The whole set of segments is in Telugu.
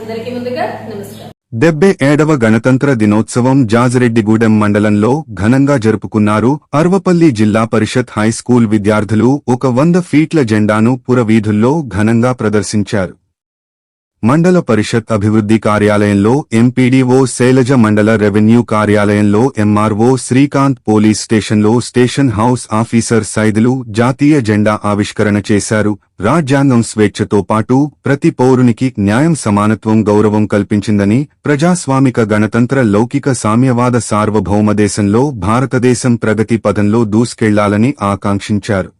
అందరికీ ముందుగా నమస్కారం. 77వ గణతంత్ర దినోత్సవం జాజిరెడ్డిగూడెం మండలంలో ఘనంగా జరుపుకున్నారు. అర్వపల్లి జిల్లా పరిషత్ హైస్కూల్ విద్యార్థులు ఒక 100 ఫీట్ల జెండాను పురవీధుల్లో ఘనంగా ప్రదర్శించారు. మండల పరిషత్ అభివృద్ధి కార్యాలయంలో ఎంపీడీఓ శైలజ, మండల రెవెన్యూ కార్యాలయంలో ఎంఆర్ఓ శ్రీకాంత్, పోలీస్ స్టేషన్లో స్టేషన్ హౌస్ ఆఫీసర్ సైదులు జాతీయ జెండా ఆవిష్కరణ చేశారు. రాజ్యాంగం స్వేచ్ఛతో పాటు ప్రతి పౌరునికి న్యాయం, సమానత్వం, గౌరవం కల్పించిందని, ప్రజాస్వామిక గణతంత్ర లౌకిక సామ్యవాద సార్వభౌమ దేశంలో భారతదేశం ప్రగతి పథంలో దూసుకెళ్లాలని ఆకాంక్షించారు.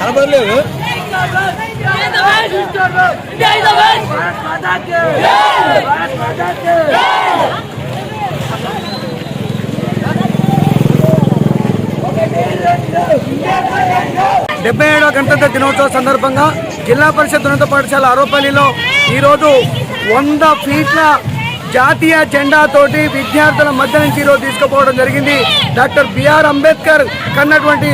కనబడలేదు. 77వ గణతంత్ర దినోత్సవ సందర్భంగా జిల్లా పరిషత్ ఉన్నత పాఠశాల అర్వపల్లిలో ఈరోజు 100 ఫీట్ల జాతీయ జెండాతోటి విద్యార్థుల మధ్య నుంచి ఈరోజు తీసుకుపోవడం జరిగింది. డాక్టర్ బిఆర్ అంబేద్కర్ కన్నటువంటి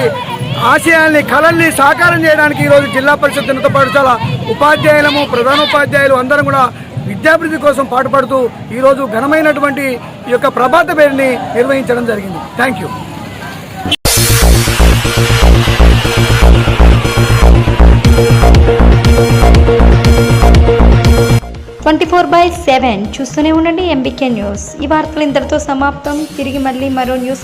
ఆశయాల్ని, కళల్ని సాకారం చేయడానికి ఈరోజు జిల్లా పరిషత్ ఉన్నత పాఠశాల ఉపాధ్యాయులము, ప్రధానోపాధ్యాయులు అందరం కూడా విద్యాభివృద్ధి కోసం పాటుపడుతూ ఈరోజు ఘనమైనటువంటి ఈ యొక్క ప్రభాత పేరుని నిర్వహించడం జరిగింది. Thank you. 24/7 చూస్తూనే ఉండండి ఎంబీకే న్యూస్. ఈ వార్తలు ఇంతటితో సమాప్తం. తిరిగి మళ్ళీ మరో న్యూస్